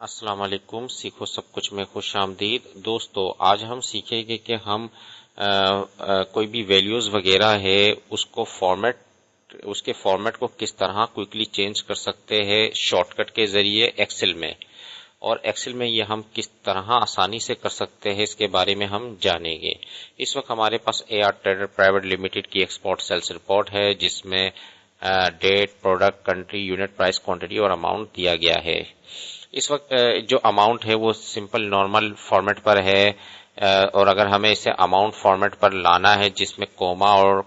السلام علیکم، سیکھو سب کچھ میں خوش آمدید دوستو۔ آج ہم سیکھیں گے کہ ہم کوئی بھی ویلیوز وغیرہ ہے اس کے فارمیٹ کو کس طرح کوئکلی چینج کر سکتے ہیں شارٹ کٹ کے ذریعے ایکسل میں، اور ایکسل میں یہ ہم کس طرح آسانی سے کر سکتے ہیں اس کے بارے میں ہم جانیں گے۔ اس وقت ہمارے پاس AR ٹریڈر پرائیویٹ لمیٹڈ کی ایکسپورٹ سیلز رپورٹ ہے، جس میں date, product, country, unit price, quantity اور اماؤنٹ دیا گیا ہے۔ اس وقت جو اماؤنٹ ہے وہ سمپل نارمل فارمیٹ پر ہے، اور اگر ہمیں اسے اماؤنٹ فارمیٹ پر لانا ہے جس میں کوما اور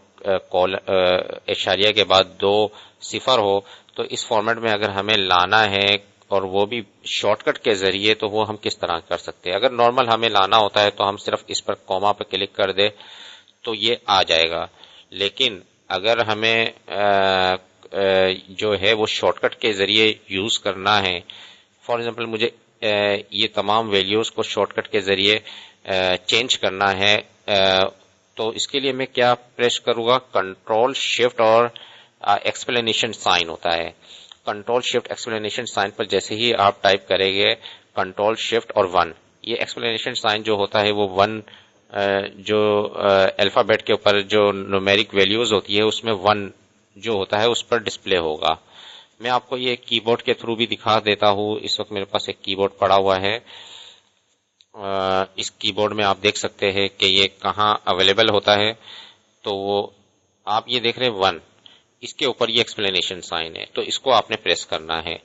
اشاریہ کے بعد 2 صفر ہو، تو اس فارمیٹ میں اگر ہمیں لانا ہے اور وہ بھی شارٹ کٹ کے ذریعے، تو وہ ہم کس طرح کر سکتے ہیں۔ اگر نارمل ہمیں لانا ہوتا ہے تو ہم صرف اس پر کوما پہ کلک کر دیں تو یہ آ جائے گا، لیکن اگر ہمیں جو ہے وہ شارٹ کٹ کے ذریعے یوز کرنا ہے، فار ایگزامپل مجھے یہ تمام ویلیوز کو شارٹ کٹ کے ذریعے چینج کرنا ہے، تو اس کے لیے میں کیا پریس کروں گا؟ کنٹرول شفٹ اور ایکسپلینیشن سائن ہوتا ہے۔ کنٹرول شفٹ ایکسپلینیشن سائن پر جیسے ہی آپ ٹائپ کریں گے کنٹرول شفٹ اور 1، یہ ایکسپلینیشن سائن جو ہوتا ہے وہ 1 جو الفابیٹ کے اوپر جو نومیرک ویلیوز ہوتی ہے اس میں 1 جو ہوتا ہے اس پر ڈسپلے ہوگا۔ میں آپ کو یہ کی بورڈ کے تھرو بھی دکھا دیتا ہوں۔ اس وقت میرے پاس ایک کی بورڈ پڑا ہوا ہے، اس کی بورڈ میں آپ دیکھ سکتے ہیں کہ یہ کہاں اویلیبل ہوتا ہے، تو وہ آپ یہ دیکھ رہے ہیں 1، اس کے اوپر یہ ایکسپلینیشن سائن ہے، تو اس کو آپ نے پریس کرنا ہے۔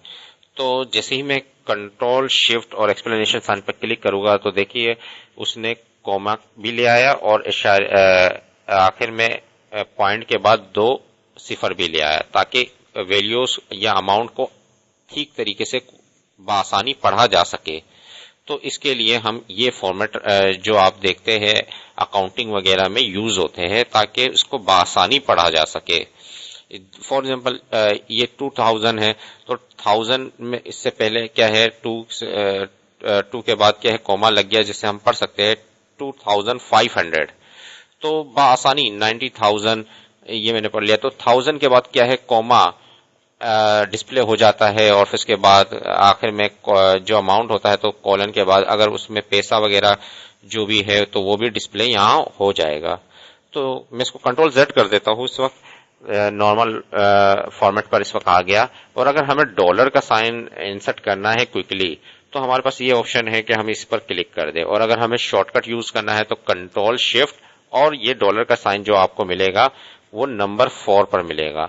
تو جیسے ہی میں کنٹرول شفٹ اور ایکسپلینیشن سائن پر کلک کروں گا تو دیکھیے اس نے کوما بھی لے آیا اور آخر میں پوائنٹ کے بعد 2 صفر بھی لے آیا، تاکہ ویلیوز یا اماؤنٹ کو ٹھیک طریقے سے بآسانی پڑھا جا سکے۔ تو اس کے لیے ہم یہ فارمیٹ جو آپ دیکھتے ہیں اکاؤنٹنگ وغیرہ میں یوز ہوتے ہیں تاکہ اس کو بآسانی پڑھا جا سکے۔ فار ایگزامپل یہ 2000 ہے، تو 1000 میں اس سے پہلے کیا ہے 2 کے بعد کیا ہے کوما لگ گیا، جس سے ہم پڑھ سکتے ہیں 2500، تو بآسانی 90,000 یہ میں نے پڑھ لیا۔ تو 1000 کے بعد کیا ہے کوما ڈسپلے ہو جاتا ہے، اور پھر اس کے بعد آخر میں جو اماؤنٹ ہوتا ہے تو کولن کے بعد اگر اس میں پیسہ وغیرہ جو بھی ہے تو وہ بھی ڈسپلے یہاں ہو جائے گا۔ تو میں اس کو کنٹرول Z کر دیتا ہوں، اس وقت نارمل فارمیٹ پر اس وقت آ گیا۔ اور اگر ہمیں ڈالر کا سائن انسرٹ کرنا ہے کوئکلی تو ہمارے پاس یہ آپشن ہے کہ ہم اس پر کلک کر دیں، اور اگر ہمیں شارٹ کٹ یوز کرنا ہے تو کنٹرول شفٹ اور یہ ڈالر کا سائن جو آپ کو ملے گا وہ نمبر 4 پر ملے گا۔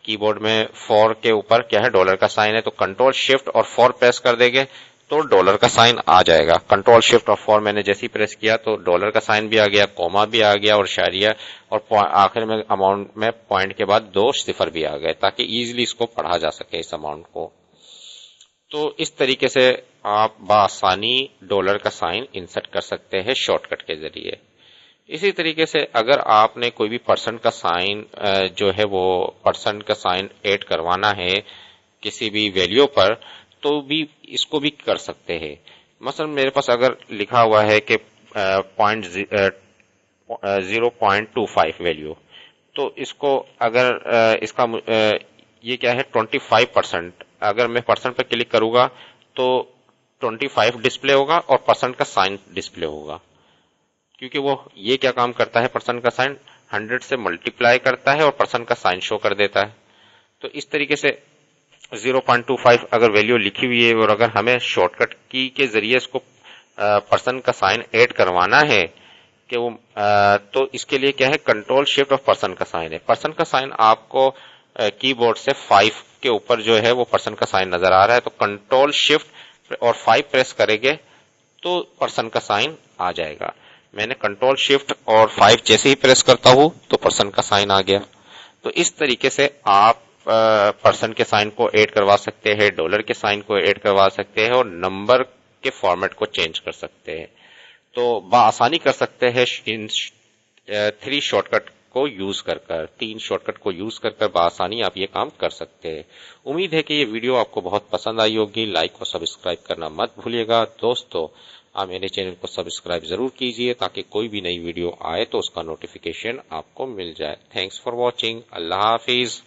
کی بورڈ میں 4 کے اوپر کیا ہے ڈالر کا سائن ہے، تو کنٹرول شفٹ اور 4 پریس کر دیں گے تو ڈالر کا سائن آ جائے گا۔ کنٹرول شفٹ اور 4 میں نے جیسے ہی پریس کیا تو ڈالر کا سائن بھی آ گیا، کوما بھی آ گیا، اور اشاریہ، اور آخر میں اماؤنٹ میں پوائنٹ کے بعد 2 صفر بھی آ گئے، تاکہ ایزیلی اس کو پڑھا جا سکے اس اماؤنٹ کو۔ تو اس طریقے سے آپ بآسانی ڈالر کا سائن انسرٹ کر سکتے ہیں شارٹ کٹ کے ذریعے۔ اسی طریقے سے اگر آپ نے کوئی بھی پرسنٹ کا سائن جو ہے وہ پرسنٹ کا سائن ایڈ کروانا ہے کسی بھی ویلیو پر، تو بھی اس کو بھی کر سکتے ہیں۔ مثلا میرے پاس اگر لکھا ہوا ہے کہ 0.25 ویلیو، تو اس کو اگر اس کا یہ کیا ہے 25%، اگر میں پرسنٹ پہ کلک کروں گا تو 25 ڈسپلے ہوگا اور پرسنٹ کا سائن ڈسپلے ہوگا، کیونکہ وہ یہ کیا کام کرتا ہے، پرسنٹ کا سائن 100 سے ملٹیپلائی کرتا ہے اور پرسنٹ کا سائن شو کر دیتا ہے۔ تو اس طریقے سے 0.25 اگر ویلیو لکھی ہوئی ہے اور اگر ہمیں شارٹ کٹ کی کے ذریعے اس کو پرسنٹ کا سائن ایڈ کروانا ہے کہ وہ تو اس کے لیے کیا ہے کنٹرول شفٹ اور پرسنٹ کا سائن ہے۔ پرسنٹ کا سائن آپ کو کی بورڈ سے 5 کے اوپر جو ہے وہ پرسنٹ کا سائن نظر آ رہا ہے، تو کنٹرول شفٹ اور 5 پریس کریں گے تو پرسنٹ کا سائن آ جائے گا۔ میں نے کنٹرول شفٹ اور 5 جیسے ہی پریس کرتا ہوں تو پرسنٹ کا سائن آ گیا۔ تو اس طریقے سے آپ پرسنٹ کے سائن کو ایڈ کروا سکتے ہیں، ڈالر کے سائن کو ایڈ کروا سکتے ہیں، اور نمبر کے فارمیٹ کو چینج کر سکتے ہیں۔ تو بآسانی کر سکتے ہیں ان 3 شارٹ کٹ کو یوز کر 3 شارٹ کٹ کو یوز کر بآسانی آپ یہ کام کر سکتے ہیں۔ امید ہے کہ یہ ویڈیو آپ کو بہت پسند آئی ہوگی۔ لائک اور سبسکرائب کرنا مت بھولیے گا دوستو۔ آپ میرے چینل کو سبسکرائب ضرور کیجئے تاکہ کوئی بھی نئی ویڈیو آئے تو اس کا نوٹیفیکیشن آپ کو مل جائے۔ Thanks for watching. اللہ حافظ۔